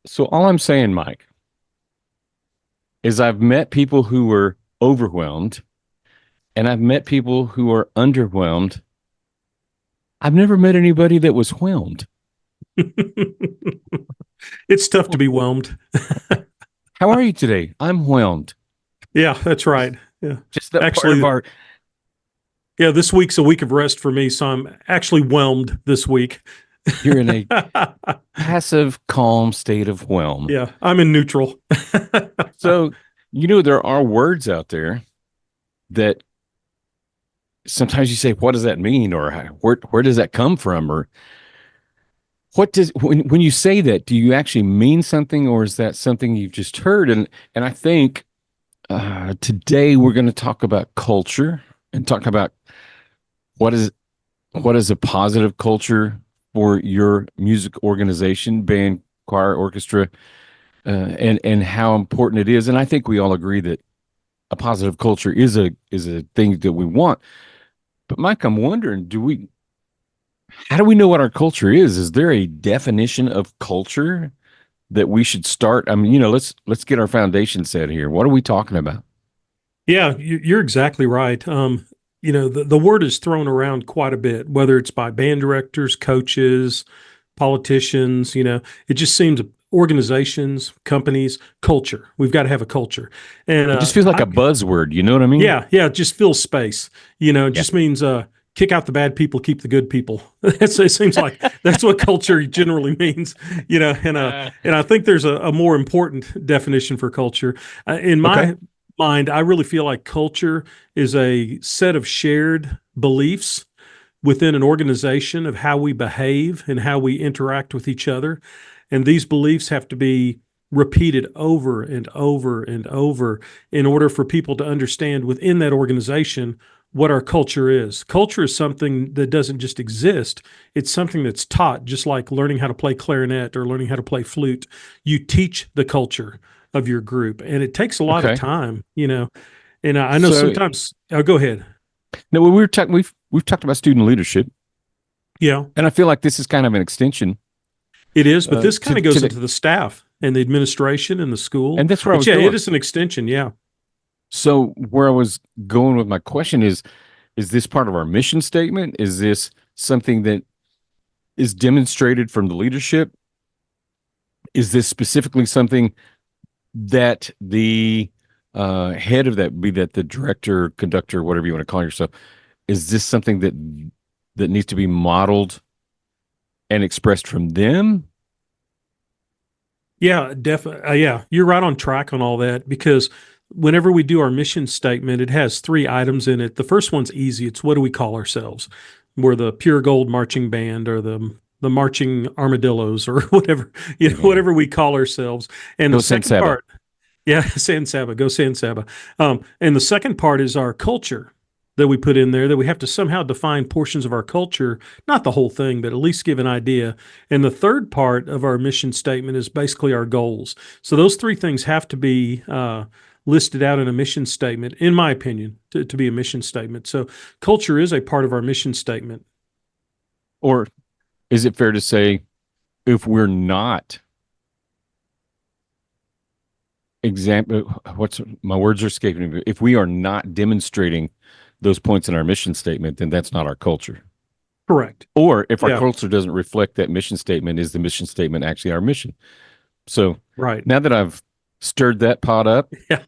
So all I'm saying, Mike, is I've met people who were overwhelmed and I've met people who are underwhelmed. I've never met anybody that was whelmed. It's tough to be whelmed. How are you today? I'm whelmed. Yeah, that's right. Yeah. Just that part of Actually, our, yeah, this week's a week of rest for me, so I'm actually whelmed this week. you're in a passive, calm state of whelm. Yeah, I'm in neutral. So, there are words out there that sometimes you say, what does that mean? Or where does that come from? Or when you say that, do you actually mean something, or is that something you've just heard? And I think today we're going to talk about culture and talk about what is what is a positive culture for your music organization, band, choir, orchestra, and how important it is. And I think we all agree that a positive culture is a thing that we want. But Mike, I'm wondering, how do we know what our culture is? Is there a definition of culture that we should start? I mean, let's get our foundation set here. What are we talking about? Yeah, you're exactly right. The word is thrown around quite a bit, whether it's by band directors, coaches, politicians. It just seems organizations, companies, culture. We've got to have a culture, and It just feels like a buzzword. You know what I mean? yeah, it just fills space. It Yeah. just means kick out the bad people, keep the good people. It seems like that's what culture generally means. And I think there's a more important definition for culture. In Okay. my mind, I really feel like culture is a set of shared beliefs within an organization of how we behave and how we interact with each other. And these beliefs have to be repeated over and over and over in order for people to understand within that organization what our culture is. Culture is something that doesn't just exist, it's something that's taught, just like learning how to play clarinet or learning how to play flute. You teach the culture of your group, and it takes a lot of Okay. time. And I know So sometimes, oh, go ahead. now we were talking. We've talked about student leadership, Yeah, and I feel like this is kind of an extension it is, but this to kind of to goes the, into the staff and the administration and the school. and that's where I But was yeah, it going. is an extension. Yeah. So where I was going with my question is this part of our mission statement? Is this something that is demonstrated from the leadership? Is this specifically something that the head of that, be that the director, conductor, whatever you want to call yourself, is this something that needs to be modeled and expressed from them? Yeah, definitely. Yeah, you're right on track on all that because whenever we do our mission statement, it has three items in it. The first one's easy. It's what do we call ourselves? We're the Pure Gold Marching Band or the Marching Armadillos or whatever, Mhm. whatever we call ourselves. And the Go San second Saba. part, yeah, San Saba, go San Saba. And the second part is our culture that we put in there that we have to somehow define portions of our culture, not the whole thing, but at least give an idea. And the third part of our mission statement is basically our goals. So those three things have to be listed out in a mission statement, in my opinion, to be a mission statement. So culture is a part of our mission statement. Or is it fair to say if we're not example what's my words are escaping me, if we are not demonstrating those points in our mission statement, then that's not our culture. Correct. Or if our Yeah, culture doesn't reflect that mission statement, is the mission statement actually our mission? So right. now that I've stirred that pot up, Yeah.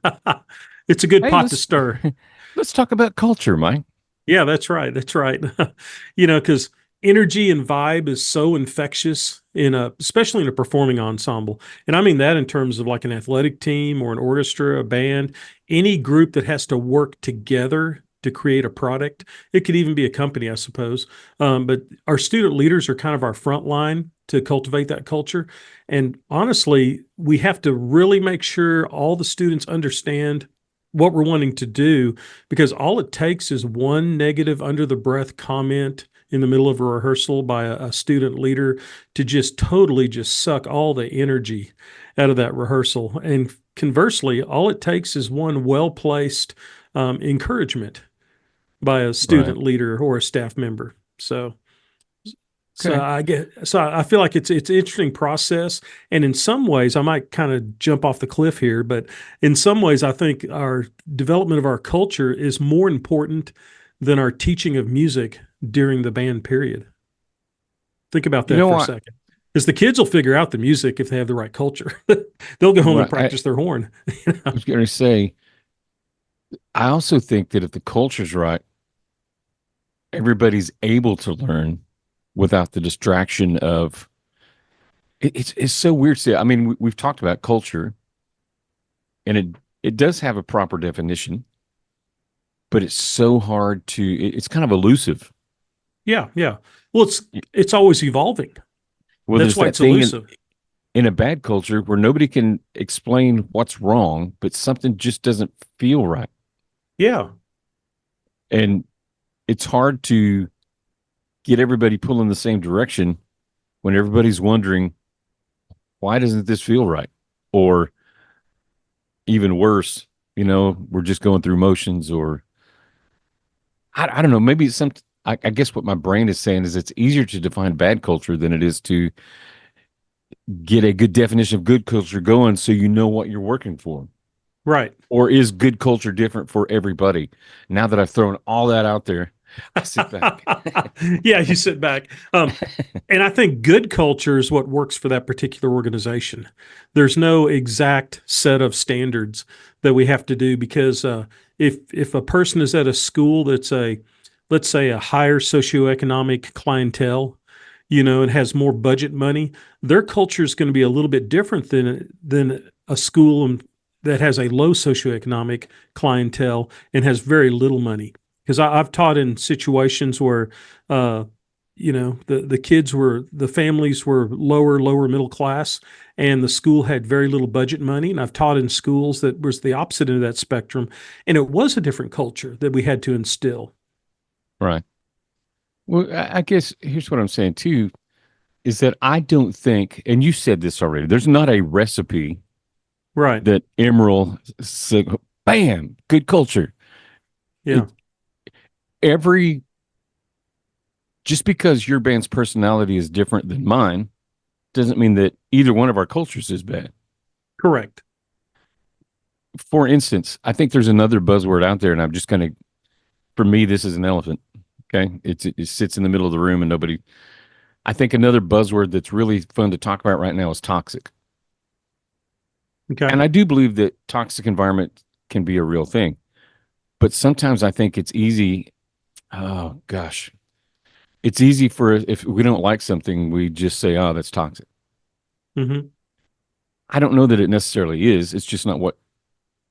It's a good hey, pot to let's stir. let's talk about culture, Mike. Yeah, that's right. That's right. Because energy and vibe is so infectious especially in a performing ensemble. And I mean that in terms of like an athletic team or an orchestra, a band, any group that has to work together to create a product. It could even be a company, I suppose. But our student leaders are kind of our front line to cultivate that culture. And honestly, we have to really make sure all the students understand what we're wanting to do because all it takes is one negative under the breath comment in the middle of a rehearsal by a student leader to just totally just suck all the energy out of that rehearsal. And conversely, all it takes is one well placed encouragement by a Right. student leader or a staff member. So So Okay. I feel like it's an interesting process, and in some ways, I might kind of jump off the cliff here, but in some ways, I think our development of our culture is more important than our teaching of music during the band period. Think about You that know for a what? second, because the kids will figure out the music if they have the right culture. They'll go home and Right. I practice their horn. You know? was going to say, I also think that if the culture's right, everybody's able to learn without the distraction of it's so weird. See, I mean, we've talked about culture, and it does have a proper definition, but it's so hard to. It's kind of elusive. Yeah, yeah. Well, it's always evolving. Well, That's there's why that it's thing elusive. in a bad culture where nobody can explain what's wrong, but something just doesn't feel right, Yeah, and it's hard to get everybody pulling the same direction when everybody's wondering why doesn't this feel right, or even worse, we're just going through motions, or I don't know. Maybe it's some. I guess what my brain is saying is it's easier to define bad culture than it is to get a good definition of good culture going, so you know what you're working for. right. Or is good culture different for everybody? Now that I've thrown all that out there, I sit back. Yeah, you sit back. And I think good culture is what works for that particular organization. There's no exact set of standards that we have to do because if a person is at a school that's let's say a higher socioeconomic clientele, and has more budget money, their culture is going to be a little bit different than a school that has a low socioeconomic clientele and has very little money. Because I've taught in situations where uh, the families were lower middle class, and the school had very little budget money. And I've taught in schools that was the opposite end of that spectrum, and it was a different culture that we had to instill. Right. Well, I guess here's what I'm saying too is that I don't think, and you said this already, there's not a recipe Right. that Emerald said, bam, good culture. Yeah. Every just because your band's personality is different than mine doesn't mean that either one of our cultures is bad. Correct. For instance, I think there's another buzzword out there, and I'm just going to, for me, this is an elephant. Okay. It sits in the middle of the room and nobody, I think another buzzword that's really fun to talk about right now is toxic. Okay. And I do believe that toxic environment can be a real thing, but sometimes I think it's easy. Oh gosh, it's easy for if we don't like something, we just say, "Oh, that's toxic." Hmm. I don't know that it necessarily is. It's just not what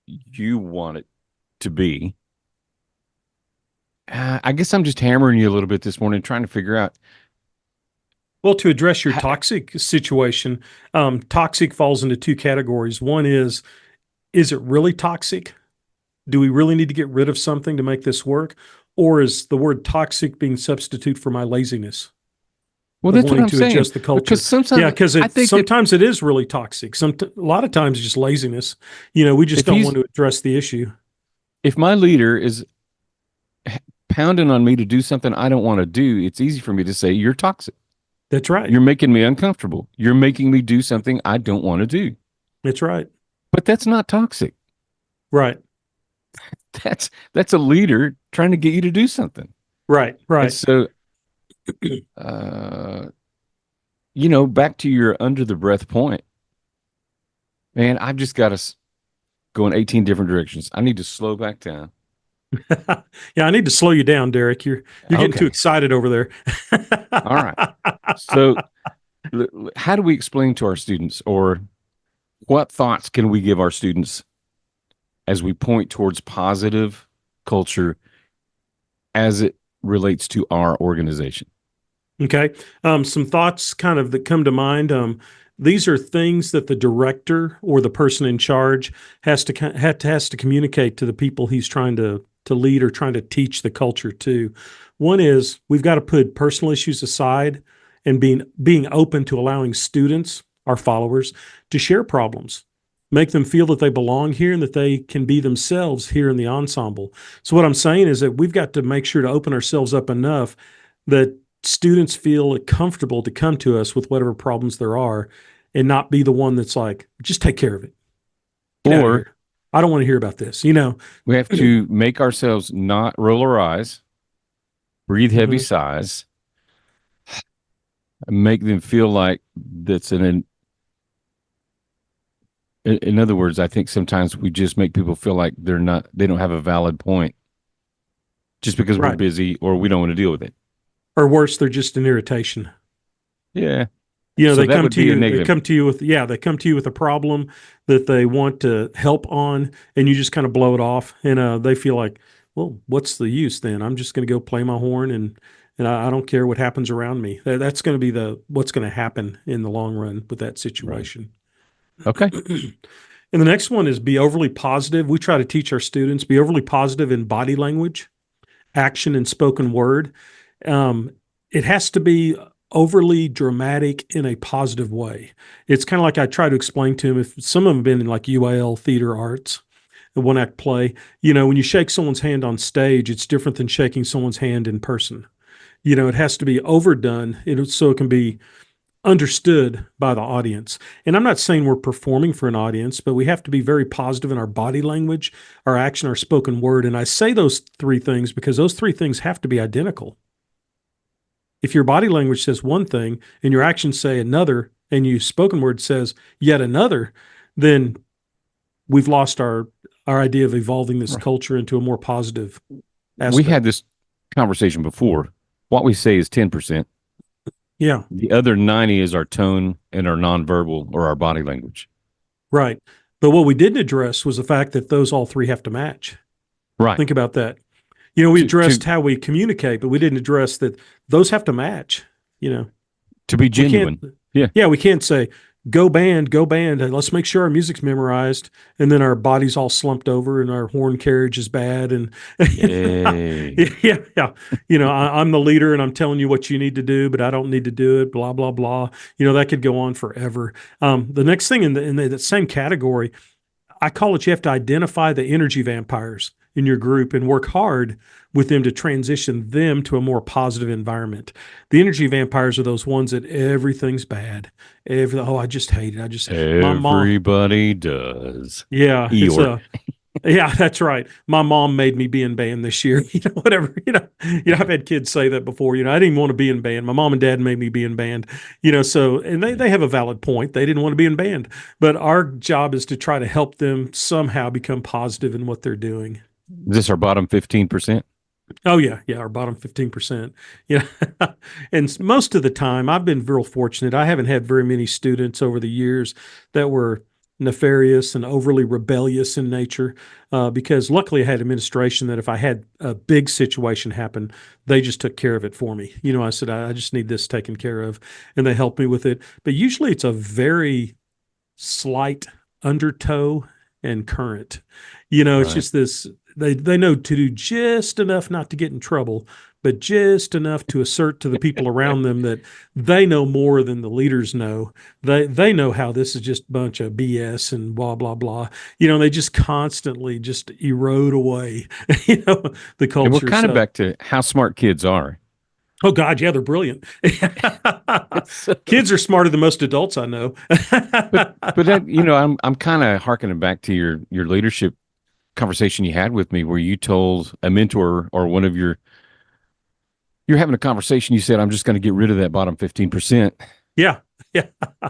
you want it to be. I guess I'm just hammering you a little bit this morning, trying to figure out. Well, to address your How, toxic situation, toxic falls into two categories. One is it really toxic? Do we really need to get rid of something to make this work? Or is the word toxic being substitute for my laziness well, of that's what wanting I'm to saying adjust the because culture? Yeah, sometimes because I it think that sometimes it is really toxic. A lot of times it's just laziness. We just if don't he's want to address the issue. if my leader is pounding on me to do something I don't want to do, it's easy for me to say you're toxic. That's right. You're making me uncomfortable. You're making me do something I don't want to do. That's right. But that's not toxic. Right. That's a leader trying to get you to do something. Right. And Right. so, uh, back to your under the breath point, man, I've just got to go in 18 different directions. I need to slow back down. Yeah, I need to slow you down, Derek. You're getting too Okay. excited over there. All right. So, how do we explain to our students, or what thoughts can we give our students as we point towards positive culture as it relates to our organization? Okay. Some thoughts kind of that come to mind. These are things that the director or the person in charge has to communicate to the people he's trying to lead or trying to teach the culture to. One is we've got to put personal issues aside and being open to allowing students, our followers, to share problems, make them feel that they belong here and that they can be themselves here in the ensemble. So what I'm saying is that we've got to make sure to open ourselves up enough that students feel comfortable to come to us with whatever problems there are and not be the one that's like, just take care of it. Get out of Or here. I don't want to hear about this, you know? we have to make ourselves not roll our eyes, breathe heavy Mhm. sighs, and make them feel like that's in other words, I think sometimes we just make people feel like they don't have a valid point just because we're Right. busy or we don't want to deal with it. Or worse, they're just an irritation. Yeah. You know, So they that come would to be a you, they negative. come to you with, yeah, they come to you with a problem that they want to help on, and you just kind of blow it off. And they feel like, well, what's the use then? I'm just going to go play my horn and I don't care what happens around me. That's going to be what's going to happen in the long run with that Right. situation. Okay. And the next one is be overly positive. We try to teach our students be overly positive in body language, action, and spoken word. Um, it has to be overly dramatic in a positive way. It's kind of like I try to explain to them, if some of them have been in like UIL theater arts, the one act play, you know, when you shake someone's hand on stage, it's different than shaking someone's hand in person. You know, it has to be overdone so it can be understood by the audience. And I'm not saying we're performing for an audience, but we have to be very positive in our body language, our action, our spoken word. And I say those three things because those three things have to be identical. If your body language says one thing and your actions say another, and your spoken word says yet another, then we've lost our idea of evolving this Right. culture into a more positive We had aspect. this conversation before. What we say is 10%. Yeah, The other 90 is our tone and our nonverbal or our body language. right. But what we didn't address was the fact that those all three have to match. Right. Think about that. You know, we To addressed how we communicate, but we didn't address that those have to match. You know, to be we can't, genuine. Yeah. yeah, we can't say, go band, and let's make sure our music's memorized. And then our body's all slumped over and our horn carriage is bad. And Yay. yeah, yeah. You know, I'm the leader and I'm telling you what you need to do, but I don't need to do it, blah, blah, blah. You know, that could go on forever. The next thing in the same category, I call it you have to identify the energy vampires in your group and work hard with them to transition them to a more positive environment. The energy vampires are those ones that everything's bad. Oh, I just hate it. My mom, Everybody does. yeah, Eeyore. yeah, that's right. My mom made me be in band this year. You know, whatever. I've had kids say that before. You know, I didn't even want to be in band. My mom and dad made me be in band. You know, so and they have a valid point. They didn't want to be in band, but our job is to try to help them somehow become positive in what they're doing. Is this our bottom 15%? Oh yeah, yeah, our bottom 15%. Yeah. And most of the time I've been real fortunate. I haven't had very many students over the years that were nefarious and overly rebellious in nature, because luckily I had administration that if I had a big situation happen, they just took care of it for me. You know, I said, I just need this taken care of, and they helped me with it. But usually it's a very slight undertow and current. You know, it's Right. just this they know to do just enough not to get in trouble, but just enough to assert to the people around them that they know more than the leaders know. They know how this is just a bunch of BS and blah blah blah. You know, they just constantly just erode away, you know, the And we're culture. kind of So back to how smart kids are. oh God, yeah, they're brilliant. So, Kids are smarter than most adults I know. but that, I'm kind of harkening back to your leadership conversation you had with me where you told a mentor or one of you're having a conversation, you said, I'm just going to get rid of that bottom 15% Yeah. Yeah.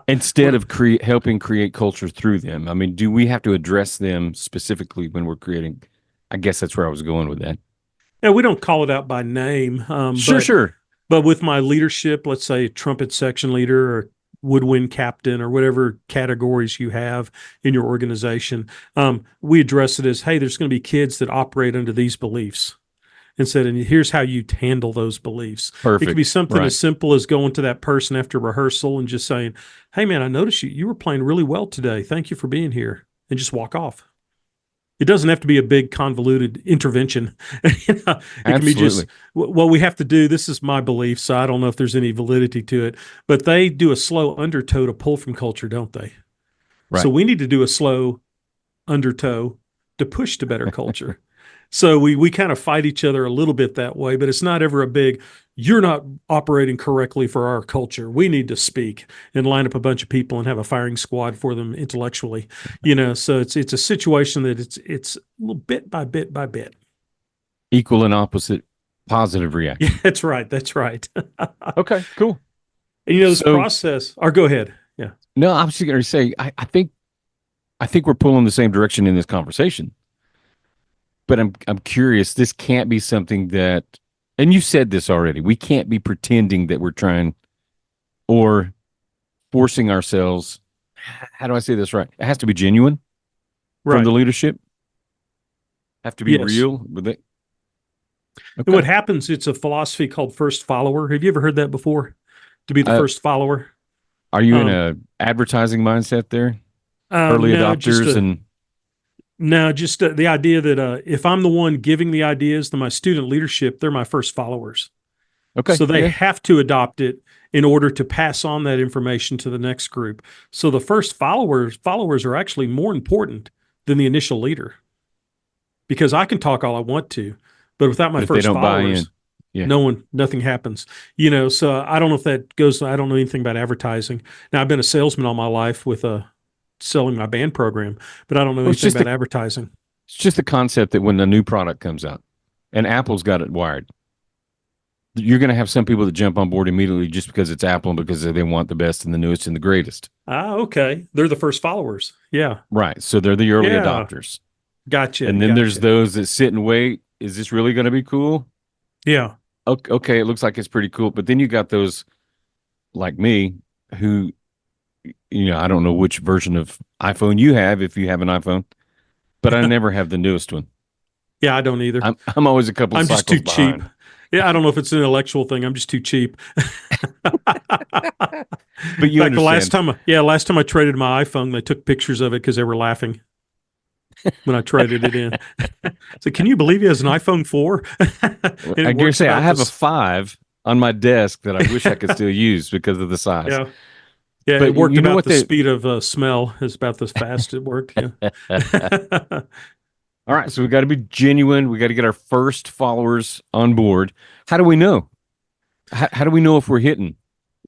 instead of helping create culture through them. I mean, do we have to address them specifically when we're creating? I guess that's where I was going with that. Yeah, we don't call it out by name, Sure, sure. but with my leadership, let's say trumpet section leader or woodwind captain or whatever categories you have in your organization, we address it as, hey, there's going to be kids that operate under these beliefs. And said, and here's how you handle those beliefs. It could be Perfect. something Right. as simple as going to that person after rehearsal and just saying, hey, man, I noticed you were playing really well today. Thank you for being here. And just walk off. It doesn't have to be a big convoluted intervention. You know, it can be just Absolutely. what we have to do. This is my belief, so I don't know if there's any validity to it, but they do a slow undertow to pull from culture, don't they? So Right. we need to do a slow undertow to push to better culture. So we kind of fight each other a little bit that way, but it's not ever a big, you're not operating correctly for our culture. We need to speak and line up a bunch of people and have a firing squad for them intellectually. So it's a situation that it's a little bit by bit by bit. Equal and opposite positive Yeah, reaction. that's right. That's right. Okay, cool. And this So process, or go ahead. Yeah. no, I was just going to say, I think we're pulling the same direction in this conversation. But I'm curious. This can't be something that, and you said this already. We can't be pretending that we're trying or forcing ourselves. How do I say this right? It has to be genuine from the Right. leadership. Have to be Yes. real with it. And Okay. what happens, it's a philosophy called first follower. Have you ever heard that before? To be the Uh, first follower? are you in Um, a advertising mindset there? Early no, adopters and just the idea that if I'm the one giving the ideas to my student leadership, they're my first followers. okay, So they yeah. have to adopt it in order to pass on that information to the next group. So the first followers are actually more important than the initial leader because I can talk all I want to, but without my But if they first don't buy in, followers, yeah. nothing happens. So I don't know if that goes, I don't know anything about advertising. Now I've been a salesman all my life with selling my band program, but I don't know Well, anything about advertising. it's just the concept that when a new product comes out, and Apple's got it wired, you're going to have some people that jump on board immediately just because it's Apple and because they want the best and the newest and the greatest. Ah, okay. They're the first followers. Yeah. Right. So they're the early Yeah. adopters. Gotcha. And then there's Gotcha. those that sit and wait. Is this really going to be cool? Yeah. Okay, it looks like it's pretty cool. But then you got those like me who, I don't know which version of iPhone you have if you have an iPhone, but I never have the newest one. Yeah. I don't either. I'm always a couple of I'm just too cycles cheap. behind. Yeah. I don't know if it's an intellectual thing. I'm just too cheap. But In you fact, understand. last time I traded my iPhone, they took pictures of it because they were laughing when I traded it in. So, can you believe he has an iPhone 4? And I it dare works say I about have a this. 5 on my desk that I wish I could still use because of the size. Yeah. Yeah. It But worked you know about what the they speed of smell. It's about as fast it worked. Yeah. All right, so we got to be genuine. We got to get our first followers on board. How do we know? How do we know if we're hitting?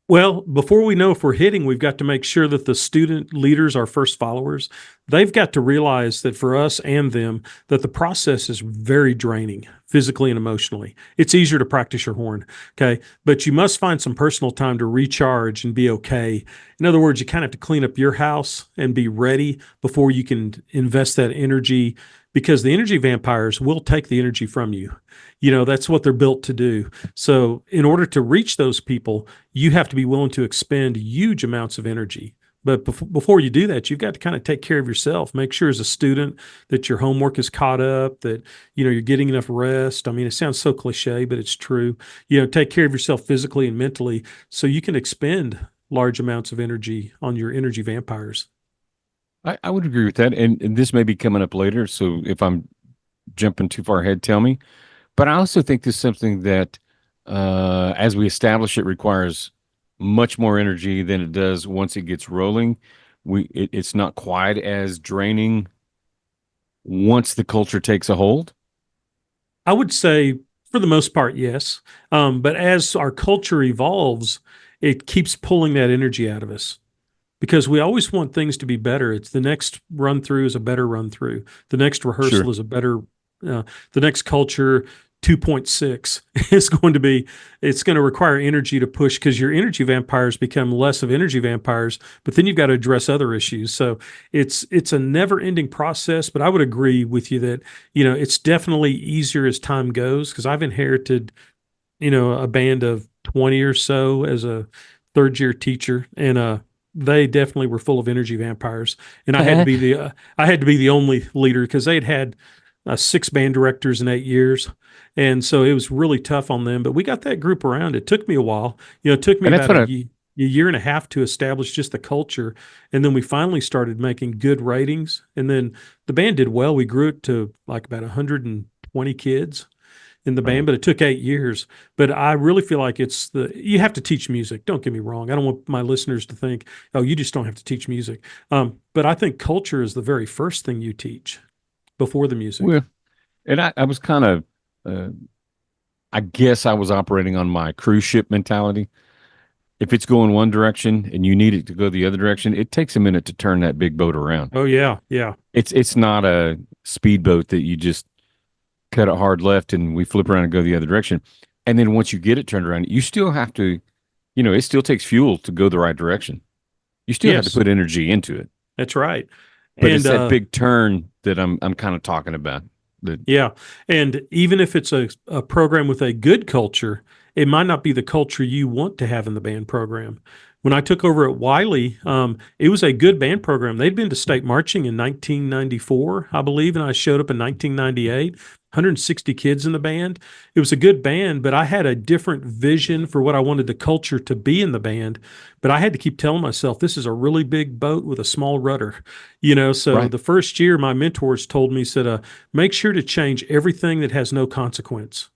Well, before we know if we're hitting, we've got to make sure that the student leaders, our first followers, they've got to realize that for us and them, that the process is very draining physically and emotionally. It's easier to practice your horn, okay? But you must find some personal time to recharge and be okay. In other words, you kind of have to clean up your house and be ready before you can invest that energy because the energy vampires will take the energy from you. That's what they're built to do. So, in order to reach those people, you have to be willing to expend huge amounts of energy. But before you do that, you've got to kind of take care of yourself. Make sure as a student that your homework is caught up, that you're getting enough rest. I mean, it sounds so cliche, but it's true. Take care of yourself physically and mentally so you can expend large amounts of energy on your energy vampires. I would agree with that, and this may be coming up later. So if I'm jumping too far ahead, tell me. But I also think this is something that, as we establish, it requires much more energy than it does once it gets rolling. It's not quite as draining once the culture takes a hold. I would say, for the most part, yes. But as our culture evolves, it keeps pulling that energy out of us because we always want things to be better. It's the next run through is a better run through. The next rehearsal Sure. is a better. The next culture 2.6 is going to be. It's going to require energy to push because your energy vampires become less of energy vampires, but then you've got to address other issues. So it's a never ending process. But I would agree with you that it's definitely easier as time goes because I've inherited a band of 20 or so as a third year teacher and they definitely were full of energy vampires and I had to be the only leader because they'd had 6 band directors in 8 years and so it was really tough on them but we got that group around. It took me a while. It took me And that's about what I a year and a half to establish just the culture and then we finally started making good ratings and then the band did well. We grew it to like about 120 kids in the band, right. but it took 8 years. But I really feel like you have to teach music. Don't get me wrong. I don't want my listeners to think, oh, you just don't have to teach music. But I think culture is the very first thing you teach before the music. Well, And I was kind of, uh, I guess I was operating on my cruise ship mentality. If it's going one direction and you need it to go the other direction, it takes a minute to turn that big boat around. Oh yeah, yeah. It's not a speedboat that you just cut it hard left and we flip around and go the other direction. And then once you get it turned around, you still have to, it still takes fuel to go the right direction. You still have to Yes, put energy into it. that's right. But And it's that big turn that I'm kind of talking about. That yeah. And even if it's a program with a good culture, it might not be the culture you want to have in the band program. When I took over at Wiley, it was a good band program. They'd been to state marching in 1994, I believe, and I showed up in 1998. 160 kids in the band. It was a good band, but I had a different vision for what I wanted the culture to be in the band. But I had to keep telling myself, this is a really big boat with a small rudder. So right, the first year, my mentors told me, said, make sure to change everything that has no consequence.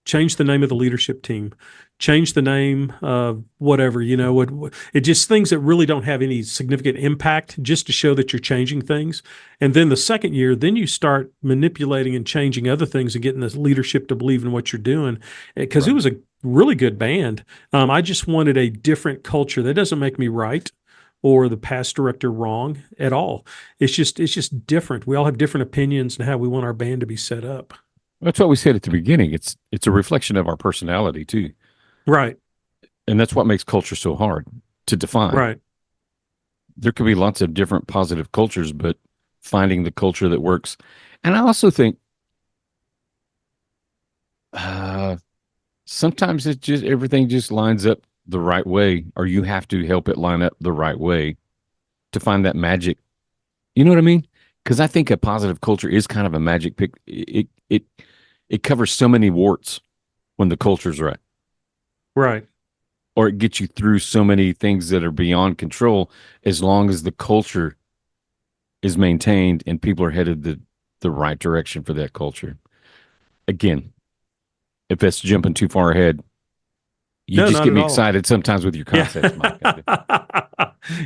Change the name of the leadership team. Change the name of whatever, it just things that really don't have any significant impact just to show that you're changing things. And then the second year, then you start manipulating and changing other things and getting the leadership to believe in what you're doing. Because it right. was a really good band. I just wanted a different culture. That doesn't make me right or the past director wrong at all. It's just different. We all have different opinions and how we want our band to be set up. That's what we said at the beginning. It's a reflection of our personality too, Right, and that's what makes culture so hard to define. right. There could be lots of different positive cultures, but finding the culture that works. And I also think uh, sometimes it just everything just lines up the right way, or you have to help it line up the right way to find that magic. You know what I mean? Because I think a positive culture is kind of a magic pick. It covers so many warts when the culture's right, Right. or it gets you through so many things that are beyond control as long as the culture is maintained and people are headed the right direction for that culture. Again, if that's jumping too far ahead, you No, just not get at me all. excited sometimes with your Yeah. concepts, Mike.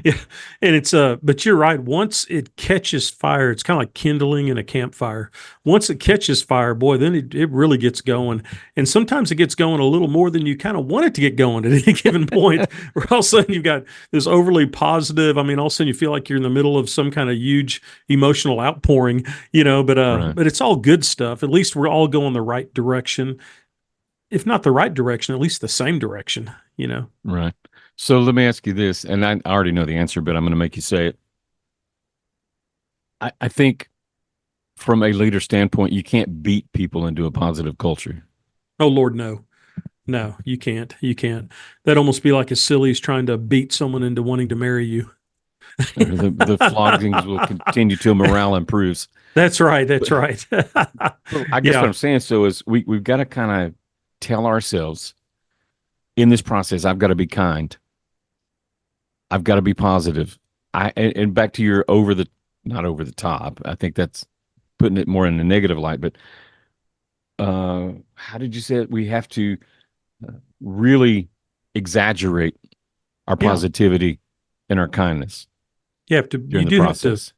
Yeah. And but you're right. Once it catches fire, it's kind of like kindling in a campfire. Once it catches fire, boy, then it really gets going. And sometimes it gets going a little more than you kind of want it to get going at any given point, where all of a sudden you've got this overly positive. I mean, all of a sudden you feel like you're in the middle of some kind of huge emotional outpouring, Right, but it's all good stuff. At least we're all going the right direction. If not the right direction, at least the same direction. right. So let me ask you this, and I already know the answer, but I'm going to make you say it. I think from a leader standpoint, you can't beat people into a positive culture. Oh Lord, no. No, you can't. You can't. That'd almost be like as silly as trying to beat someone into wanting to marry you. Or the floggings will continue till morale improves. That's right. That's But, right. but I guess what Yeah. I'm saying so is we've got to kind of tell ourselves in this process, I've got to be kind. I've got to be positive. And back to your over the not over the top. I think that's putting it more in a negative light. But how did you say it? We have to really exaggerate our Yeah. positivity and our kindness You during the do have to process.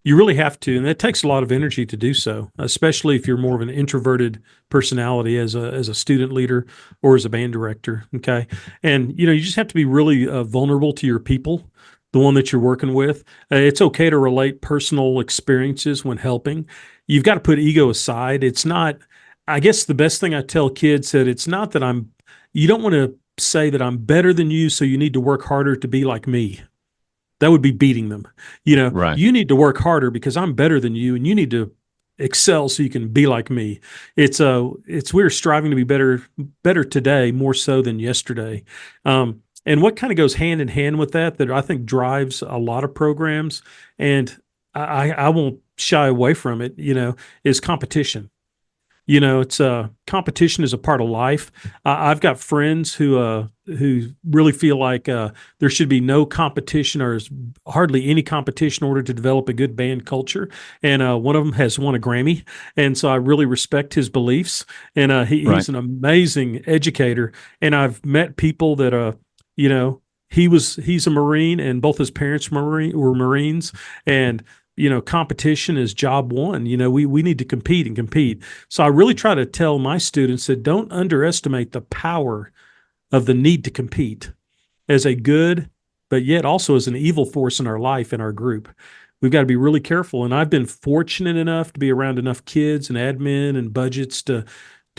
You really have to, and it takes a lot of energy to do so, especially if you're more of an introverted personality as a student leader or as a band director. Okay, and you just have to be really vulnerable to your people, the one that you're working with. It's okay to relate personal experiences when helping. You've got to put ego aside. It's not. I guess the best thing I tell kids that it's not that I'm. You don't want to say that I'm better than you, so you need to work harder to be like me. That would be beating them. Right. You need to work harder because I'm better than you, and you need to excel so you can be like me. It's we're striving to be better today more so than yesterday. And what kind of goes hand in hand with that I think drives a lot of programs, and I won't shy away from it. Is competition. It's competition is a part of life. I've got friends who really feel like there should be no competition or hardly any competition in order to develop a good band culture. And one of them has won a Grammy, and so I really respect his beliefs. And Right. he's an amazing educator. And I've met people that you know he's a Marine, and both his parents were Marines, and competition is job one. We need to compete and compete. So I really try to tell my students that don't underestimate the power of the need to compete as a good, but yet also as an evil force in our life, in our group. We've got to be really careful. And I've been fortunate enough to be around enough kids and admin and budgets to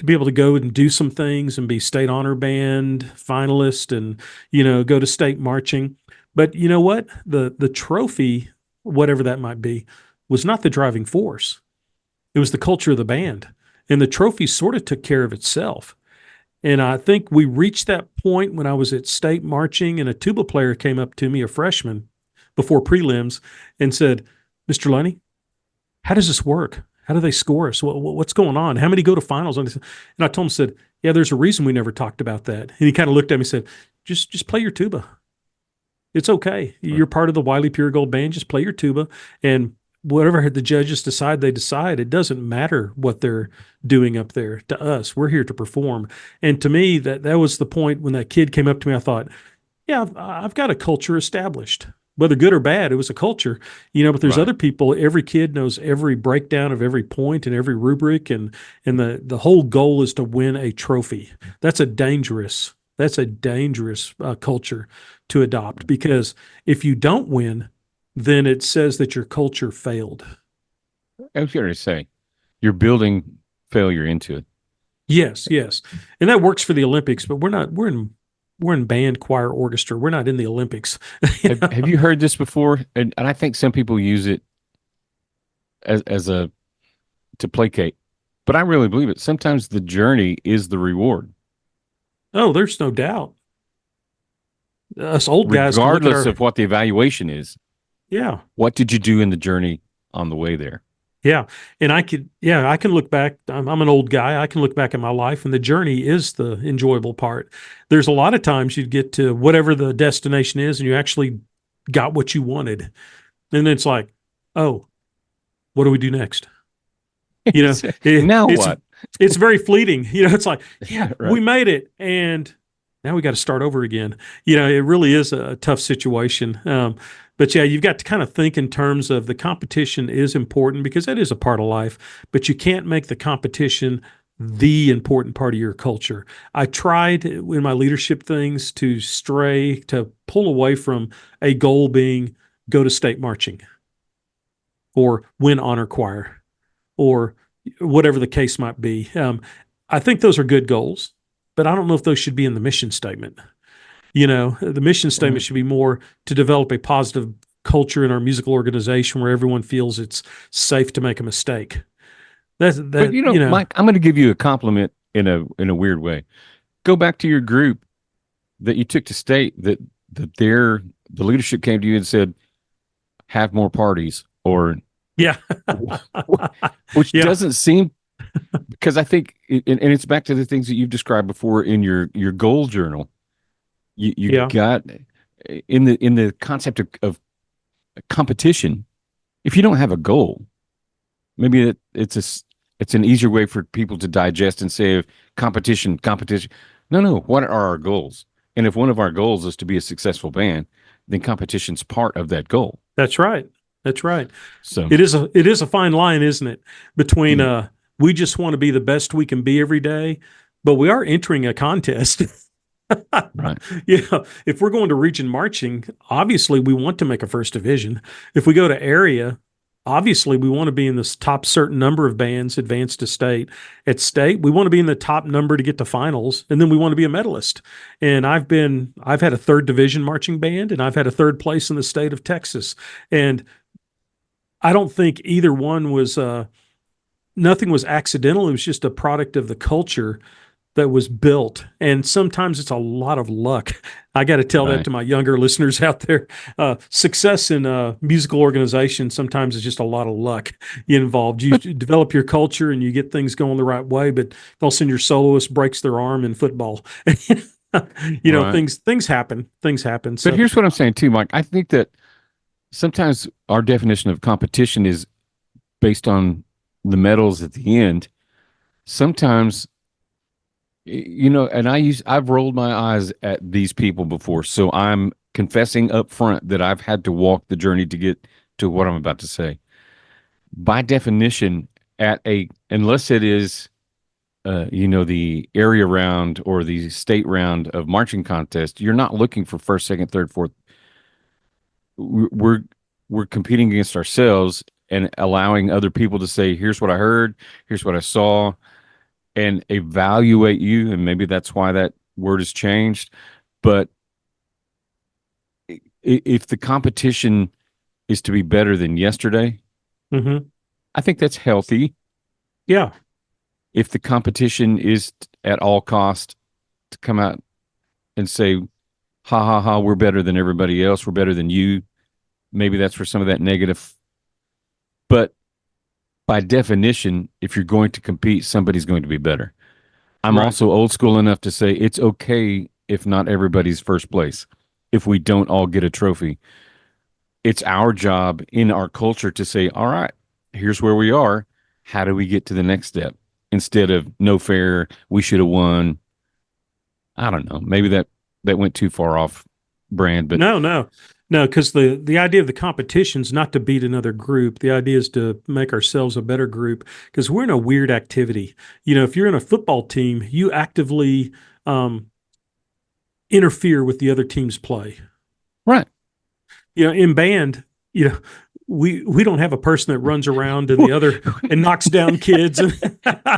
be able to go and do some things and be state honor band finalist and go to state marching. But you know what? The trophy, whatever that might be, was not the driving force. It was the culture of the band. And the trophy sort of took care of itself. And I think we reached that point when I was at state marching, and a tuba player came up to me, a freshman, before prelims, and said, "Mr. Lunney, how does this work? How do they score us? What's going on? How many go to finals?" And I told him, said, "Yeah, there's a reason we never talked about that." And he kind of looked at me and said, just play your tuba. It's okay. You're part of the Wiley Pure Gold band. Just play your tuba, and whatever the judges decide, they decide. It doesn't matter what they're doing up there to us. We're here to perform. And to me, that was the point when that kid came up to me. I thought, yeah, I've got a culture established. Whether good or bad, it was a culture, but there's Right. other people. Every kid knows every breakdown of every point and every rubric. And the whole goal is to win a trophy. That's a dangerous culture to adopt, because if you don't win, then it says that your culture failed. I was going to say, you're building failure into it. Yes, yes. And that works for the Olympics, but we're in band, choir, orchestra. We're not in the Olympics. Have you heard this before? And I think some people use it as a to placate, but I really believe it. Sometimes the journey is the reward, Oh, there's no doubt. Us old guys can look at regardless of what the evaluation is. yeah, What did you do in the journey on the way there? yeah. And I can look back. I'm an old guy. I can look back at my life, and the journey is the enjoyable part. There's a lot of times you'd get to whatever the destination is, and you actually got what you wanted. And then it's like, oh, what do we do next? Now It's what? it's very fleeting. It's like, yeah, Right. we made it, and now we got to start over again. It really is a tough situation. But yeah, you've got to kind of think in terms of the competition is important, because that is a part of life, but you can't make the competition the important part of your culture. I tried in my leadership things to pull away from a goal being go to state marching or win honor choir or whatever the case might be. I think those are good goals, but I don't know if those should be in the mission statement. The mission statement should be more to develop a positive culture in our musical organization where everyone feels it's safe to make a mistake. But Mike, I'm going to give you a compliment in a weird way. Go back to your group that you took to state the leadership came to you and said, have more parties, or yeah, which yeah, doesn't seem, because I think and it's back to the things that you've described before in your goal journal. You yeah, got in the concept of competition. If you don't have a goal, maybe it's an easier way for people to digest and say competition. No, what are our goals? And if one of our goals is to be a successful band, then competition's part of that goal. that's right. That's right. So It is a fine line, isn't it? Between yeah, we just want to be the best we can be every day, but we are entering a contest. right. If we're going to region marching, obviously we want to make a first division. If we go to area, obviously we want to be in this top certain number of bands advance to state. At state, we want to be in the top number to get to finals, and then we want to be a medalist. And I've had a third division marching band, and I've had a third place in the state of Texas. And I don't think either one was nothing was accidental. It was just a product of the culture that was built. And sometimes it's a lot of luck. I got to tell that Right. to my younger listeners out there. Success in a musical organization sometimes is just a lot of luck involved. You develop your culture and you get things going the right way, but all of a sudden your soloist breaks their arm in football. Right. Things happen. Things happen. But So here's what I'm saying too, Mike. I think that sometimes our definition of competition is based on the medals at the end. Sometimes, and I've rolled my eyes at these people before, so I'm confessing up front that I've had to walk the journey to get to what I'm about to say. by definition, at a unless it is the area round or the state round of marching contest, you're not looking for first, second, third, fourth. We're we're competing against ourselves and allowing other people to say, "Here's what I heard, here's what I saw," and evaluate you. And maybe that's why that word has changed. But if the competition is to be better than yesterday, Hmm. I think that's healthy. Yeah. If the competition is at all cost to come out and say, "Ha ha ha, we're better than everybody else, we're better than you," maybe that's where some of that negative. But by definition, if you're going to compete, somebody's going to be better. I'm Right. also old school enough to say it's okay if not everybody's first place, if we don't all get a trophy. It's our job in our culture to say, all right, here's where we are. How do we get to the next step? Instead of no fair, we should have won. I don't know. Maybe that went too far off brand, but No, no, no, because the idea of the competition is not to beat another group. The idea is to make ourselves a better group because we're in a weird activity. If you're in a football team, you actively um, interfere with the other team's play. right. In band, you know, we don't have a person that runs around and the other and knocks down kids. And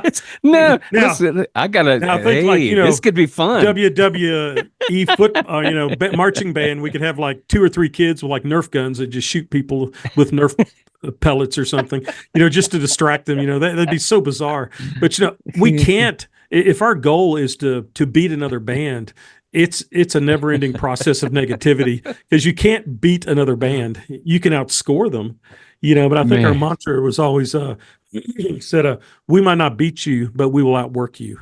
It's no, now, listen, I gotta, now think like hey, this could be fun. WWE marching band. We could have like two or three kids with like Nerf guns that just shoot people with Nerf pellets or something. Just to distract them. That'd be so bizarre. But we can't. If our goal is to beat another band, it's a never ending process of negativity because you can't beat another band. You can outscore them. But I think our Man, mantra was always said, "We might not beat you, but we will outwork you."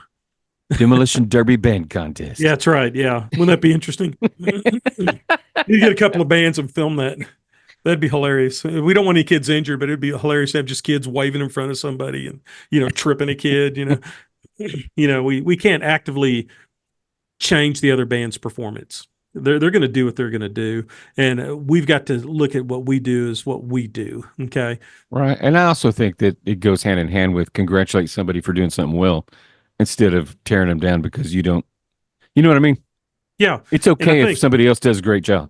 Demolition Derby band Yeah, contest. that's right. Yeah. Wouldn't that be interesting? You get a couple of bands and film that. That'd be hilarious. We don't want any kids injured, but it'd be hilarious to have just kids waving in front of somebody and, tripping a kid, we can't actively change the other band's performance. They're going to do what they're going to do. And we've got to look at what we do as what we do. Okay. Right. And I also think that it goes hand in hand with congratulate somebody for doing something well instead of tearing them down because you don't, you know what I mean? Yeah. It's And I okay if think, somebody else does a great job.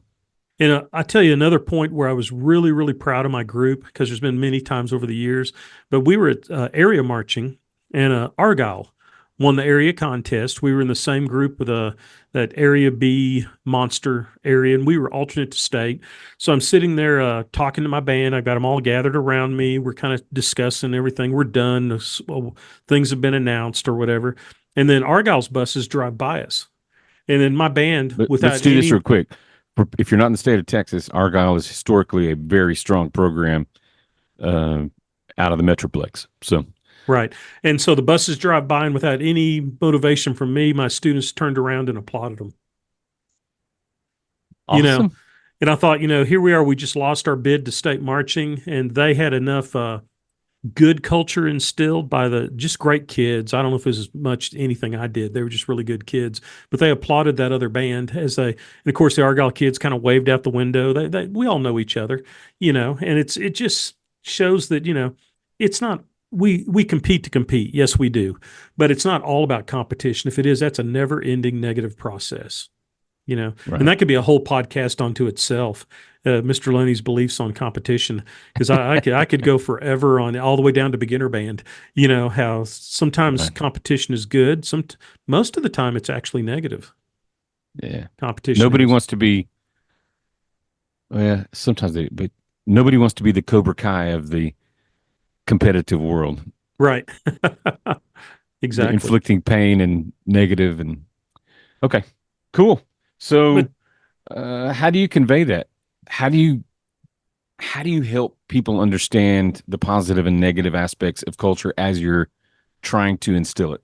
I tell you another point where I was really, really proud of my group because there's been many times over the years, but we were at area marching and Argyle won the area contest. We were in the same group with that area B monster area, and we were alternate to state. So I'm sitting there talking to my band. I've got them all gathered around me. We're kind of discussing everything. We're done. Things have been announced or whatever. And then Argyle's buses drive by us. And then my band, But let's without do this any real quick. If you're not in the state of Texas, Argyle is historically a very strong program uh, out of the Metroplex. So Right. And so the buses drive by, and without any motivation from me, my students turned around and applauded them. You know, awesome. and I thought, here we are. We just lost our bid to state marching, and they had enough good culture instilled by the just great kids. I don't know if it was as much anything I did. They were just really good kids, but they applauded that other band and of course, the Argyle kids kind of waved out the window. We all know each other, and it just shows that, it's not, we compete to compete. Yes, we do, but it's not all about competition. If it is, that's a never ending negative process. And Right. that could be a whole podcast onto itself. Mr. Lunney's beliefs on competition, because I could go forever on all the way down to beginner band. How sometimes Right. competition is good. Most of the time it's actually negative. Yeah. Competition Nobody is wants to be, well, yeah, sometimes they, but nobody wants to be the Cobra Kai of the competitive world, right. the Exactly. inflicting pain and negative and okay, cool. So, But how do you convey that? How do you help people understand the positive and negative aspects of culture as you're trying to instill it?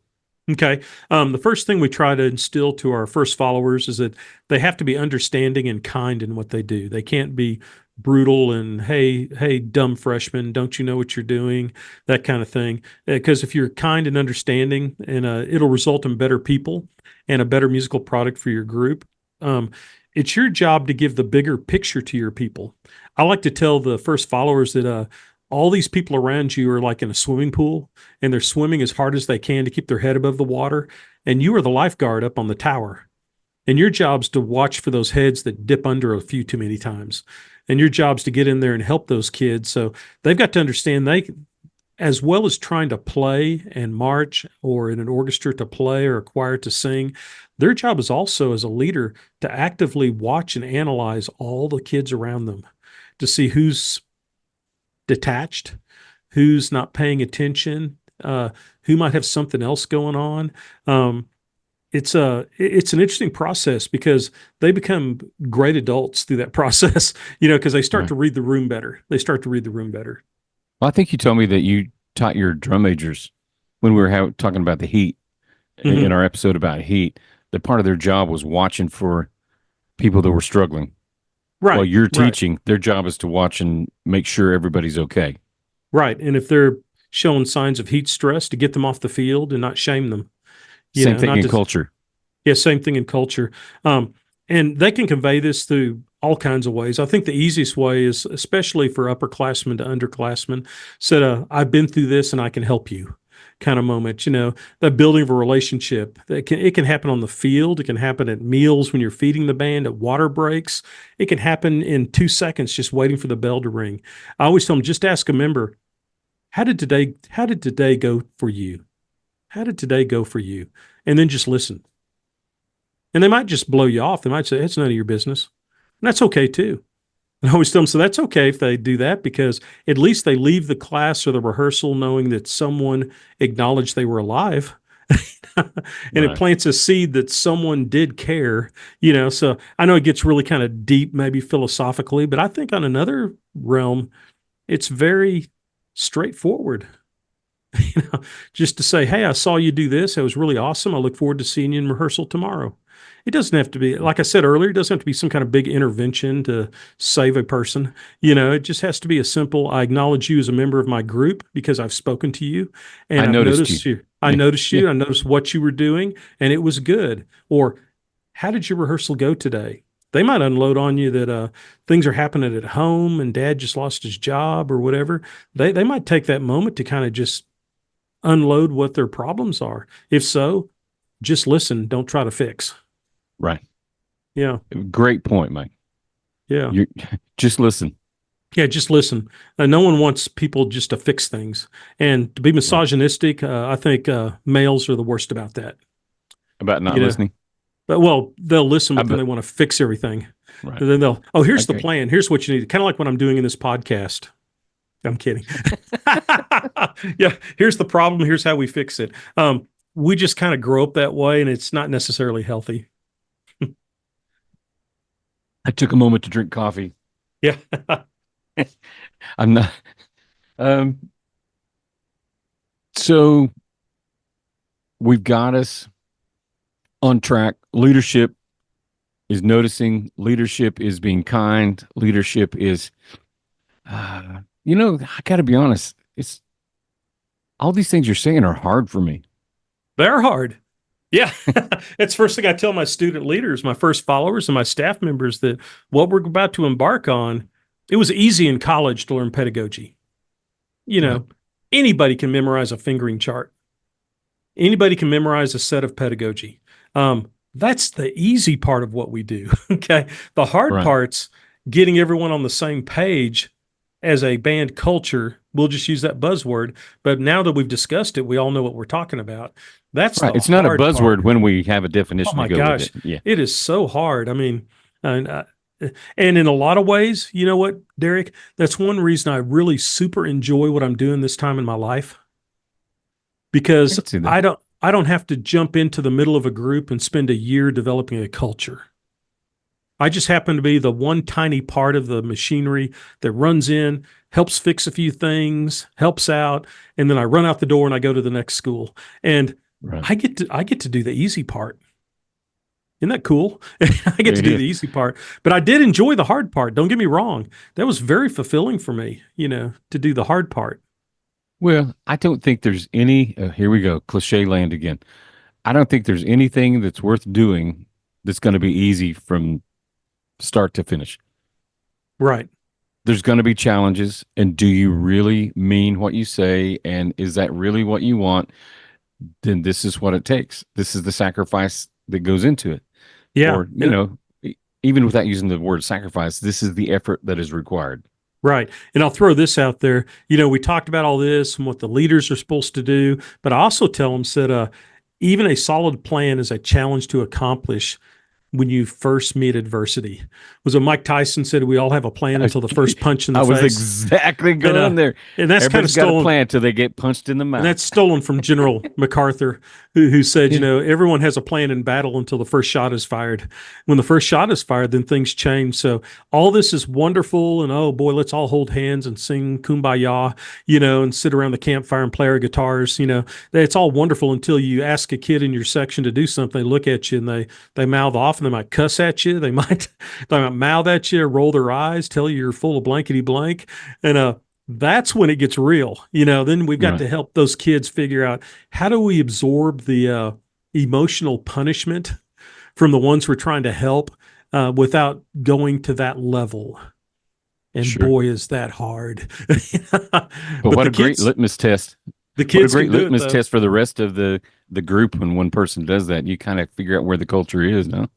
Okay. The first thing we try to instill to our first followers is that they have to be understanding and kind in what they do. They can't be brutal and, hey, dumb freshman, don't you know what you're doing? That kind of thing. Because if you're kind and understanding, and it'll result in better people and a better musical product for your group. Um, it's your job to give the bigger picture to your people. I like to tell the first followers that all these people around you are like in a swimming pool and they're swimming as hard as they can to keep their head above the water. And you are the lifeguard up on the tower. And your job's to watch for those heads that dip under a few too many times. And your job's to get in there and help those kids. So they've got to understand they, as well as trying to play and march or in an orchestra to play or a choir to sing, their job is also as a leader to actively watch and analyze all the kids around them to see who's detached, who's not paying attention, who might have something else going on. It's an interesting process because they become great adults through that process, because they start Right. to read the room better. They start to read the room better. Well, I think you told me that you taught your drum majors when we were talking about the heat in Hmm. our episode about heat. That part of their job was watching for people that were struggling. While Right, you're right, teaching, their job is to watch and make sure everybody's okay. right. And if they're showing signs of heat stress, to get them off the field and not shame them, Same thing not in to, culture. yeah, same thing in culture. Um, and they can convey this through all kinds of ways. I think the easiest way is, especially for upperclassmen to underclassmen, said, I've been through this and I can help you kind of moment, the building of a relationship. It can happen on the field. It can happen at meals when you're feeding the band, at water breaks. It can happen in 2 seconds, just waiting for the bell to ring. I always tell them, just ask a member, how did today go for you? How did today go for you? And then just listen. And they might just blow you off. They might say, it's none of your business. And that's okay too. And I always tell them, so that's okay if they do that because at least they leave the class or the rehearsal knowing that someone acknowledged they were alive. And it Right. plants a seed that someone did care, So I know it gets really kind of deep, maybe philosophically, but I think on another realm, it's very straightforward. you know, just to say, hey, I saw you do this. It was really awesome. I look forward to seeing you in rehearsal tomorrow. It doesn't have to be, like I said earlier, it doesn't have to be some kind of big intervention to save a person. It just has to be a simple, I acknowledge you as a member of my group because I've spoken to you I and I've noticed you. noticed you. I Yeah. noticed Yeah. you. I noticed what you were doing and it was good. Or how did your rehearsal go today? They might unload on you that things are happening at home and dad just lost his job or whatever. They might take that moment to kind of just unload what their problems are. If so, just listen, don't try to fix. Right. Yeah. Great point, Mike. Yeah. You just listen. Yeah, just listen. No one wants people just to fix things. And to be Right. misogynistic, I think males are the worst about that. About not You know, listening. but well, they'll listen, I but then bet. they want to fix everything. Right. And then they'll, oh, here's the Okay. plan. Here's what you need. Kind of like what I'm doing in this podcast. I'm kidding. Yeah, here's the problem. Here's how we fix it. We just kind of grow up that way, and it's not necessarily healthy. I took a moment to drink coffee. Yeah. I'm not. Um. So we've got us on track. Leadership is noticing. Leadership is being kind. Leadership is. I got to be honest. It's all these things you're saying are hard for me. They're hard. Yeah. That's the first thing I tell my student leaders, my first followers, and my staff members that what we're about to embark on, it was easy in college to learn pedagogy. You Right. know, anybody can memorize a fingering chart, anybody can memorize a set of pedagogy. That's the easy part of what we do. Okay. The hard Right. part's getting everyone on the same page as a band culture. We'll just use that buzzword. But now that we've discussed it, we all know what we're talking about. That's Right. the It's not a hard part. buzzword when we have a Oh definition to my go with gosh, it. Yeah. it is so hard. I mean, and and in a lot of ways, you know what, Derek? That's one reason I really super enjoy what I'm doing this time in my life I because can see that. I don't have to jump into the middle of a group and spend a year developing a culture. I just happen to be the one tiny part of the machinery that runs in, helps fix a few things, helps out, and then I run out the door and I go to the next school. And Right. I get to do the easy part. Isn't that cool? I get to It do the is. easy part, but I did enjoy the hard part. Don't get me wrong. That was very fulfilling for me, to do the hard part. Well, I don't think there's any, here we go, cliche land again. I don't think there's anything that's worth doing that's going to be easy from start to finish. Right. there's going to be challenges. And do you really mean what you say? And is that really what you want? Then this is what it takes. This is the sacrifice that goes into it. Yeah. Or, even without using the word sacrifice, this is the effort that is required. Right. And I'll throw this out there. We talked about all this and what the leaders are supposed to do, but I also tell them that even a solid plan is a challenge to accomplish when you first meet adversity. Was what Mike Tyson said, we all have a plan until the first punch in the I was face. exactly And, going there. and that's kind of Everybody's got a stolen. plan till they get punched in the And mouth. that's stolen from General MacArthur, who said, Yeah. everyone has a plan in battle until the first shot is fired. When the first shot is fired, then things change. So all this is wonderful. And oh boy, let's all hold hands and sing Kumbaya, and sit around the campfire and play our guitars. It's all wonderful until you ask a kid in your section to do something. They look at you and they mouth off, and they might cuss at you. They might mouth at you, roll their eyes, tell you you're full of blankety blank. And, that's when it gets real. Then we've got Right. to help those kids figure out, how do we absorb the emotional punishment from the ones we're trying to help without going to that level. And Sure. boy, is that hard. But But what the a great kids, litmus test. the What a kids great can do it litmus though. test for the rest of the group when one person does that. You kind of figure out where the culture is, no?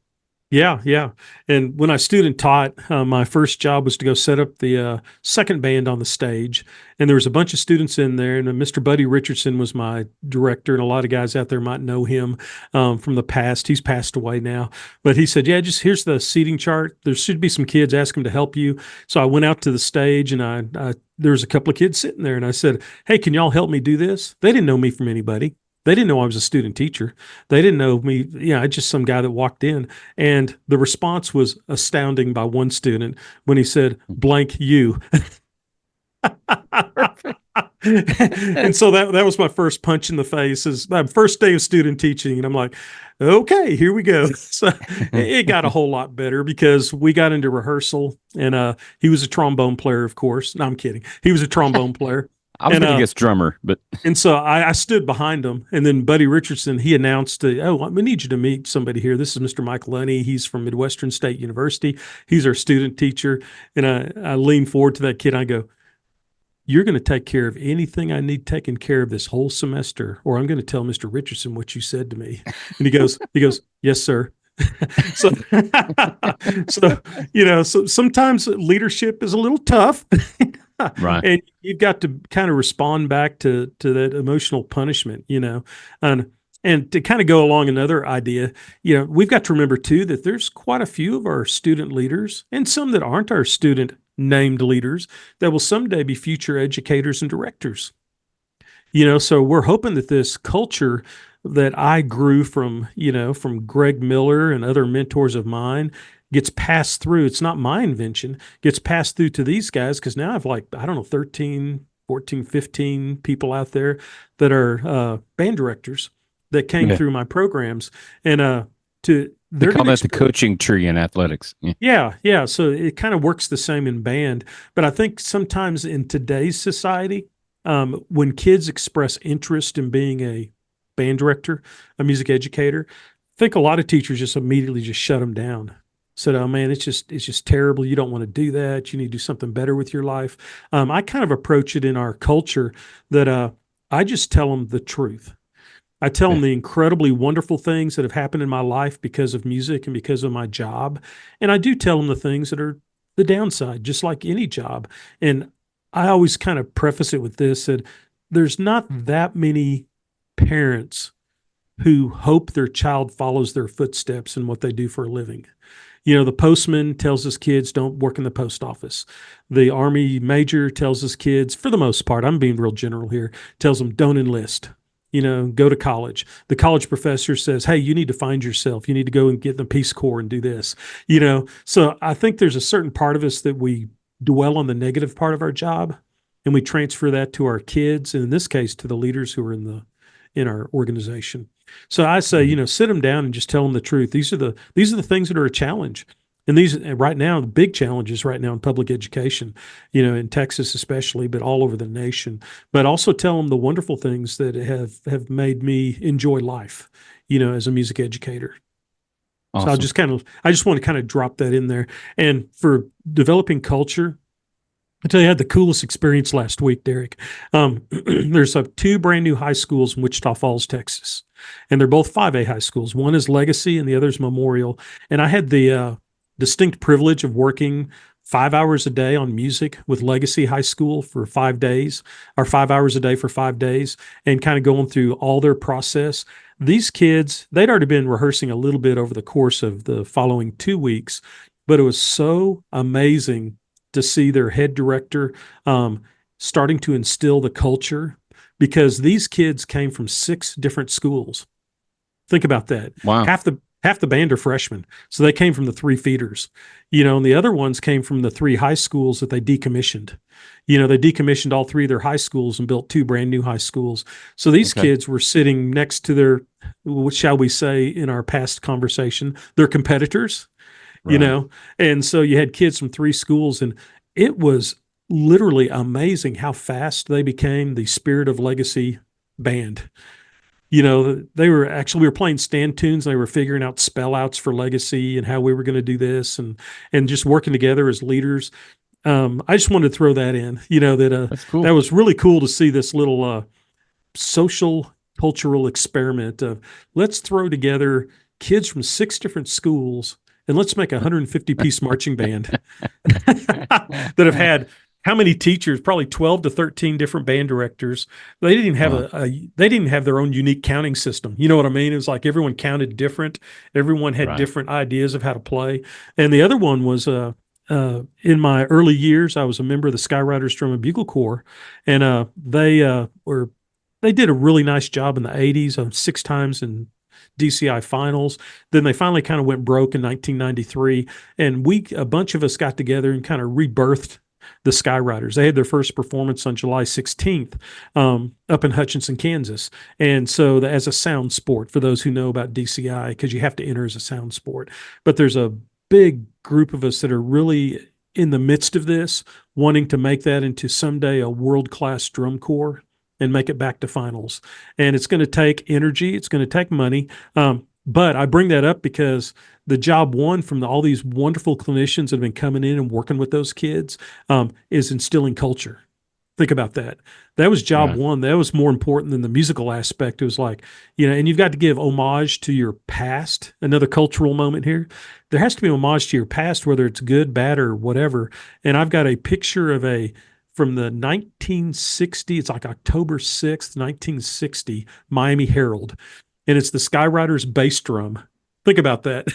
Yeah, yeah. And when I student taught, my first job was to go set up the second band on the stage. And there was a bunch of students in there. And Mr. Buddy Richardson was my director. And a lot of guys out there might know him from the past. He's passed away now. But he said, yeah, just here's the seating chart. There should be some kids. Ask them to help you. So I went out to the stage, and there was a couple of kids sitting there. And I said, hey, can y'all help me do this? They didn't know me from anybody. They didn't know I was a student teacher. They didn't know me. Just some guy that walked in. And the response was astounding by one student when he said, blank you. And so that was my first punch in the face, is my first day of student teaching. And I'm like, okay, here we go. So it got a whole lot better because we got into rehearsal, and he was a trombone player, of course. No, I'm kidding. He was a trombone player. I was And going to guess drummer, but and so I stood behind him, and then Buddy Richardson, he announced, "Oh, we need you to meet somebody here. This is Mr. Mike Lunney. He's from Midwestern State University. He's our student teacher." And I lean forward to that kid. I go, "You're going to take care of anything I need taken care of this whole semester, or I'm going to tell Mr. Richardson what you said to me." And he goes, "Yes, sir." So, so sometimes leadership is a little tough. right. And you've got to kind of respond back to that emotional punishment, and to kind of go along another idea, we've got to remember too that there's quite a few of our student leaders, and some that aren't our student named leaders, that will someday be future educators and directors. So we're hoping that this culture that I grew from Greg Miller and other mentors of mine gets passed through. It's not my invention, gets passed through to these guys, because now I've, like, I don't know, 13, 14, 15 people out there that are band directors that came Yeah. through my programs. And They they're call going that the coaching tree in athletics. Yeah. yeah. So it kind of works the same in band. But I think sometimes in today's society, when kids express interest in being a band director, a music educator, I think a lot of teachers just immediately just shut them down. Said, "Oh man, it's just terrible. You don't want to do that. You need to do something better with your life." I kind of approach it in our culture that I just tell them the truth. I tell them Yeah. the incredibly wonderful things that have happened in my life because of music and because of my job. And I do tell them the things that are the downside, just like any job. And I always kind of preface it with this, that there's not that many parents who hope their child follows their footsteps in what they do for a living. The postman tells his kids, don't work in the post office. The Army major tells his kids, for the most part, I'm being real general here, tells them, don't enlist. Go to college. The college professor says, hey, you need to find yourself. You need to go and get in the Peace Corps and do this. So I think there's a certain part of us that we dwell on the negative part of our job, and we transfer that to our kids, and in this case, to the leaders who are in our organization. So I say, sit them down and just tell them the truth. These are the things that are a challenge. And these right now, the big challenges right now in public education, in Texas especially, but all over the nation. But also tell them the wonderful things that have made me enjoy life, as a music educator. So Awesome. I just want to kind of drop that in there. And for developing culture, I tell you, I had the coolest experience last week, Derek. There's two brand new high schools in Wichita Falls, Texas, and they're both 5A high schools. One is Legacy, and the other is Memorial. And I had the distinct privilege of working 5 hours a day on music with Legacy High School for 5 days, or 5 hours a day for 5 days, and kind of going through all their process. These kids, they'd already been rehearsing a little bit over the course of the following 2 weeks, but it was so amazing to see their head director starting to instill the culture because these kids came from 6 different schools. Think about that. Wow. Half the band are freshmen, so they came from the 3 feeders, and the other ones came from the 3 high schools that they decommissioned. They decommissioned all 3 of their high schools and built 2 brand new high schools. So these Okay. kids were sitting next to their, what shall we say, in our past conversation, their competitors, you Right. know? And so you had kids from 3 schools, and it was literally amazing how fast they became the Spirit of Legacy band. We were playing stand tunes. They were figuring out spell outs for Legacy and how we were going to do this, and just working together as leaders. I just wanted to throw that in, That's that cool. was really cool to see this little social cultural experiment of let's throw together kids from 6 different schools and let's make a 150-piece marching band that have had how many teachers? Probably 12 to 13 different band directors. They didn't have Wow. they didn't have their own unique counting system. You know what I mean? It was like everyone counted different. Everyone had Right. different ideas of how to play. And the other one was in my early years, I was a member of the Skywriters Drum and Bugle Corps, and they did a really nice job in the 80s, 6 times in DCI finals. Then they finally kind of went broke in 1993, and a bunch of us got together and kind of rebirthed the Skywriters. They had their first performance on July 16th up in Hutchinson, Kansas. And so, as a sound sport, for those who know about DCI, because you have to enter as a sound sport, but there's a big group of us that are really in the midst of this, wanting to make that into someday a world-class drum corps and make it back to finals. And it's going to take energy, it's going to take money. But I bring that up because the job one from all these wonderful clinicians that have been coming in and working with those kids is instilling culture. Think about that. That was job Right. one. That was more important than the musical aspect. It was like, and you've got to give homage to your past. Another cultural moment here. There has to be homage to your past, whether it's good, bad, or whatever. And I've got a picture of from the 1960, it's like October 6th, 1960, Miami Herald. And it's the Skywriters bass drum. Think about that.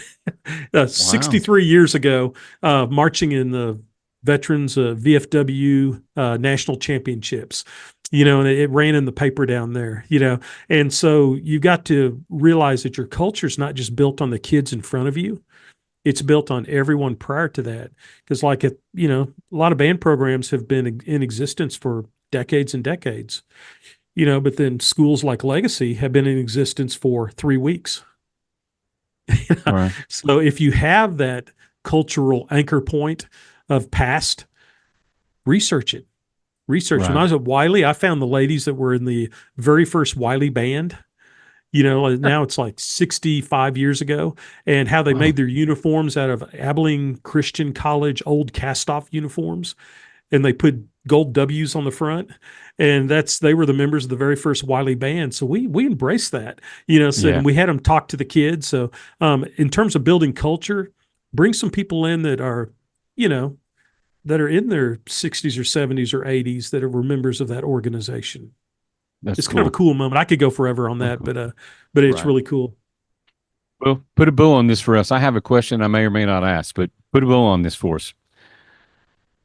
Wow. 63 years ago, marching in the Veterans VFW National Championships, and it ran in the paper down there, And so you got to realize that your culture is not just built on the kids in front of you, it's built on everyone prior to that. Because, a lot of band programs have been in existence for decades and decades, but then schools like Legacy have been in existence for 3 weeks. Right. So if you have that cultural anchor point of past, research it. Research. When I Right. was at Wiley, I found the ladies that were in the very first Wiley band. Now it's like 65 years ago, and how they made Wow. their uniforms out of Abilene Christian College old cast-off uniforms, and they put gold W's on the front, and they were the members of the very first Wiley band. So we embraced that, So, Yeah. and we had them talk to the kids. So in terms of building culture, bring some people in you know, that are in their 60s or 70s or 80s that were members of that organization. That's It's kind of a cool. cool moment. I could go forever on Cool, that, cool. but it's Right. really cool. Well, put a bow on this for us. I have a question I may or may not ask, but put a bow on this for us.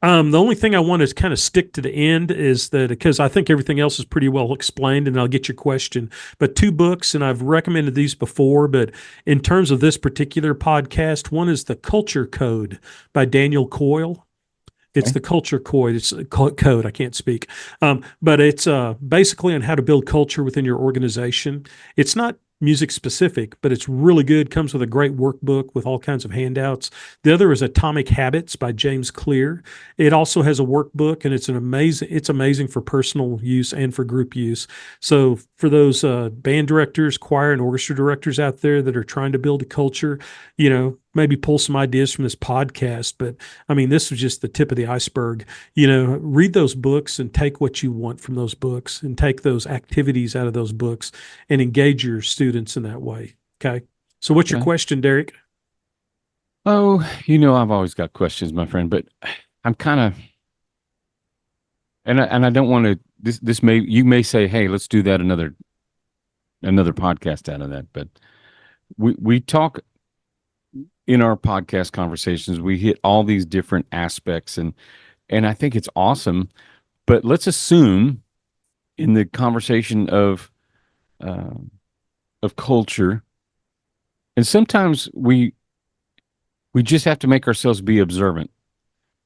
The only thing I want to kind of stick to the end is that because I think everything else is pretty well explained, and I'll get your question. But 2 books, and I've recommended these before, but in terms of this particular podcast, one is The Culture Code by Daniel Coyle. It's Okay. the culture code. It's a code. I can't speak, but it's basically on how to build culture within your organization. It's not music specific, but it's really good. Comes with a great workbook with all kinds of handouts. The other is Atomic Habits by James Clear. It also has a workbook, and it's amazing for personal use and for group use. So for those band directors, choir, and orchestra directors out there that are trying to build a culture, maybe pull some ideas from this podcast, but I mean, this was just the tip of the iceberg. Read those books and take what you want from those books and take those activities out of those books and engage your students in that way. Okay. So, what's your Okay. question, Derek? Oh, I've always got questions, my friend, but I'm kind of, and I don't want to, this may, you may say, hey, let's do that another podcast out of that. But we talk in our podcast conversations, we hit all these different aspects and I think it's awesome. But let's assume in the conversation uh, of culture, and sometimes we just have to make ourselves be observant.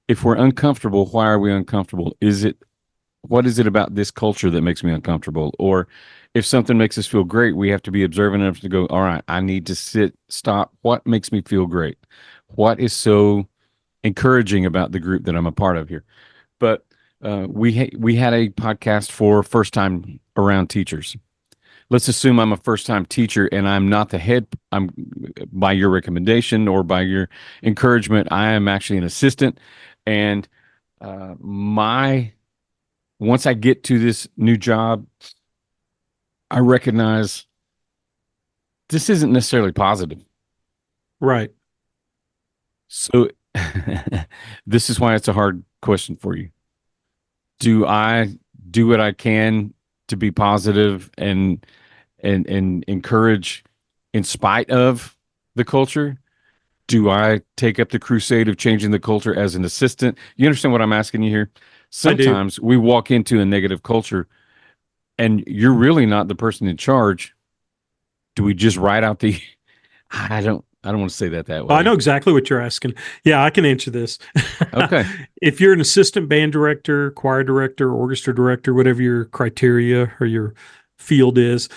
If we're uncomfortable, why are we uncomfortable? What is it about this culture that makes me uncomfortable? Or if something makes us feel great, we have to be observant enough to go, all right, I need to stop. What makes me feel great? What is so encouraging about the group that I'm a part of here? But we had a podcast for first time around teachers. Let's assume I'm a first time teacher and I'm not the head. I'm by your recommendation or by your encouragement. I am actually an assistant, and my once I get to this new job, I recognize this isn't necessarily positive. Right. So this is why it's a hard question for you. Do I do what I can to be positive and encourage in spite of the culture? Do I take up the crusade of changing the culture as an assistant? You understand what I'm asking you here? I do. Sometimes we walk into a negative culture and you're really not the person in charge. Do we just write out the I don't want to say that I know way. exactly what you're asking. Yeah, I can answer this. Okay. If you're an assistant band director, choir director, orchestra director, whatever your criteria or your field is,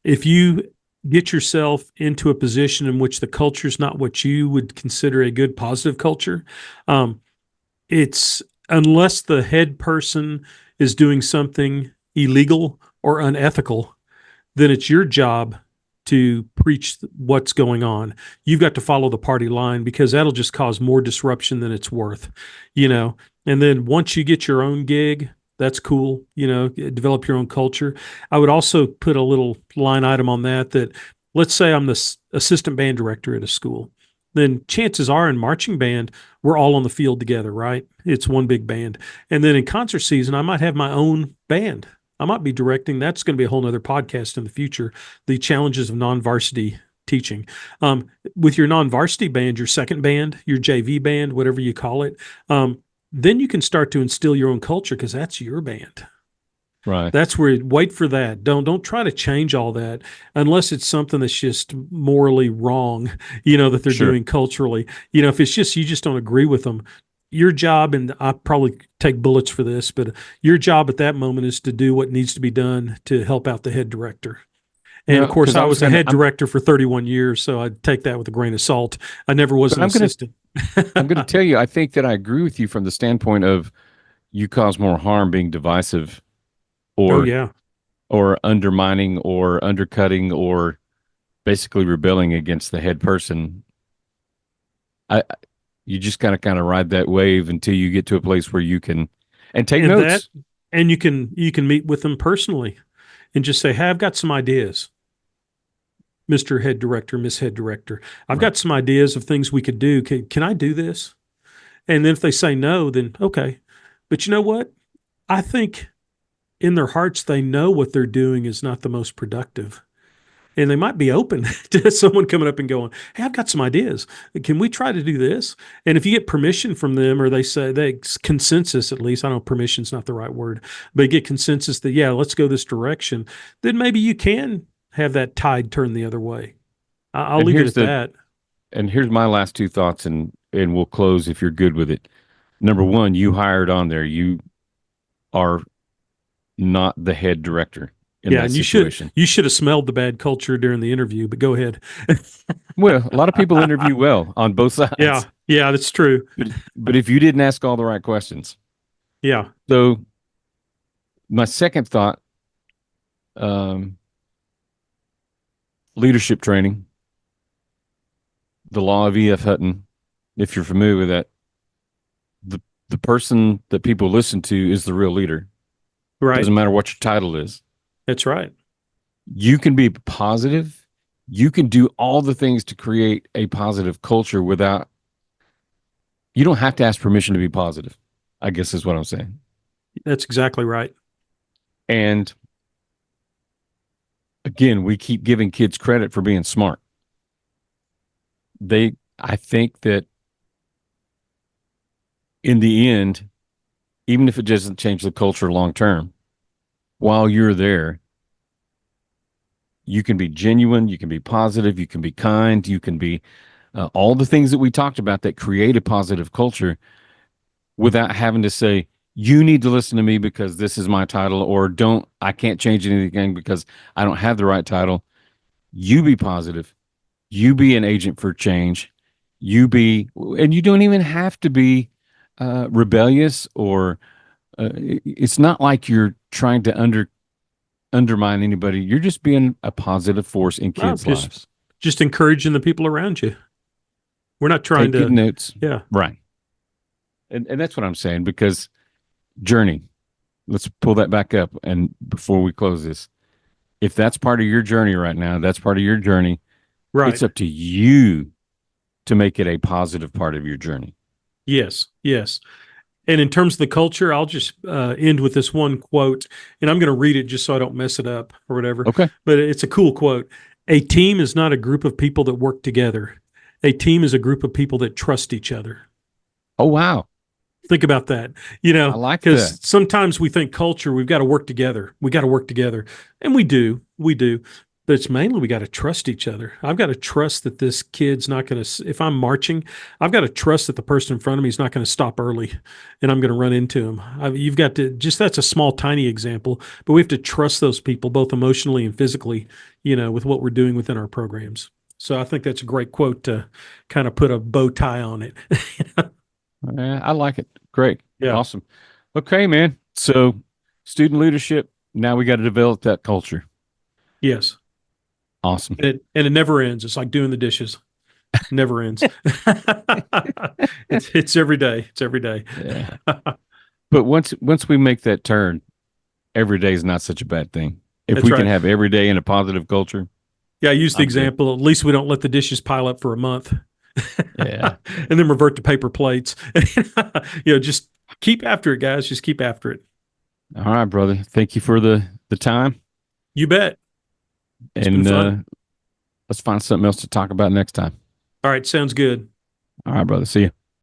if you get yourself into a position in which the culture is not what you would consider a good positive culture, um, it's unless the head person is doing something illegal or unethical, then it's your job to preach what's going on. You've got to follow the party line because that'll just cause more disruption than it's worth, you know. And then once you get your own gig, that's cool, develop your own culture. I would also put a little line item on that let's say I'm the assistant band director at a school. Then chances are in marching band, we're all on the field together, right? It's one big band. And then in concert season, I might have my own band. I might be directing. That's going to be a whole nother podcast in the future. The challenges of non-varsity teaching. With your non-varsity band, your second band, your JV band, whatever you call it, then you can start to instill your own culture because that's your band. Right. That's where wait for that. Don't try to change all that unless it's something that's just morally wrong, that they're Sure. doing culturally. If it's just you just don't agree with them, your job, and I probably take bullets for this, but your job at that moment is to do what needs to be done to help out the head director. And of No, course, because I I was was a gonna head director for 31 years, so I take that with a grain of salt. I never was but an assistant. I'm gonna tell you, I think that I agree with you from the standpoint of you cause more harm being divisive Oh or yeah. or undermining or undercutting or basically rebelling against the head person. I You just gotta kind of ride that wave until you get to a place where you can and take And that notes. and you can meet with them personally and just say, "Hey, I've got some ideas, Mr. Head Director, Miss Head Director. I've Right. got some ideas of things we could do. Can I do this?" And then if they say no, then okay. But you know what? I think in their hearts they know what they're doing is not the most productive. And they might be open to someone coming up and going, "Hey, I've got some ideas. Can we try to do this?" And if you get permission from them, or they consensus, at least, I know permission's not the right word, but get consensus that, yeah, let's go this direction, then maybe you can have that tide turn the other way. I'll And leave it here's at the that. and here's my last two thoughts and we'll close if you're good with it. Number one, you hired on there. You are not the head director in Yeah, that and you should situation. you should have smelled the bad culture during the interview, but go ahead. Well, a lot of people interview well on both Yeah, sides, yeah, that's true. but if you didn't ask all the right questions. Yeah, So my second thought, um, leadership training. the law of E.F. Hutton, if you're familiar with that, the the person that people listen to is the real leader. Right. Doesn't matter what your title is. That's right. You can be positive. You can do all the things to create a positive culture without, you don't have to ask permission to be positive, I guess is what I'm saying. That's exactly right. And again, we keep giving kids credit for being smart. I think that in the end, even if it doesn't change the culture long term, while you're there, you can be genuine, you can be positive, you can be kind, you can be all the things that we talked about that create a positive culture without having to say, you need to listen to me because this is my title, or I can't change anything because I don't have the right title. You be positive. You be an agent for change. And you don't even have to be rebellious or it's not like you're trying to undermine anybody. You're just being a positive force in No, kids' lives. just encouraging the people around you. We're not trying Take good to, notes. yeah, Right. And that's what I'm saying because journey, let's pull that back up. And before we close this, if that's part of your journey right now, that's part of your journey. right. It's up to you to make it a positive part of your journey. Yes, yes. And in terms of the culture, I'll just end with this one quote, and I'm going to read it just so I don't mess it up or whatever. Okay. But it's a cool quote. A team is not a group of people that work together. A team is a group of people that trust each other. Oh, wow. Think about that, I like because that. sometimes we think culture, we've got to work together. We got to work together. And we do. But it's mainly we got to trust each other. I've got to trust that this kid's not going to, if I'm marching, I've got to trust that the person in front of me is not going to stop early and I'm going to run into him. You've got to, just that's a small, tiny example, but we have to trust those people both emotionally and physically, with what we're doing within our programs. So I think that's a great quote to kind of put a bow tie on it. I like it. Great. Yeah. Awesome. Okay, man. So, student leadership, now we got to develop that culture. Yes. Awesome. And it never ends. It's like doing the dishes. Never ends. It's every day. It's every day. Yeah. But once we make that turn, every day is not such a bad thing. If That's we can right. have every day in a positive culture, Yeah, I used the I'm good. example. At least we don't let the dishes pile up for a month. Yeah. And then revert to paper plates. Just keep after it, guys. Just keep after it. All right, brother. Thank you for the time. You bet. It's been And fun. let's find something else to talk about next time. All right, sounds good. All right, brother. See you.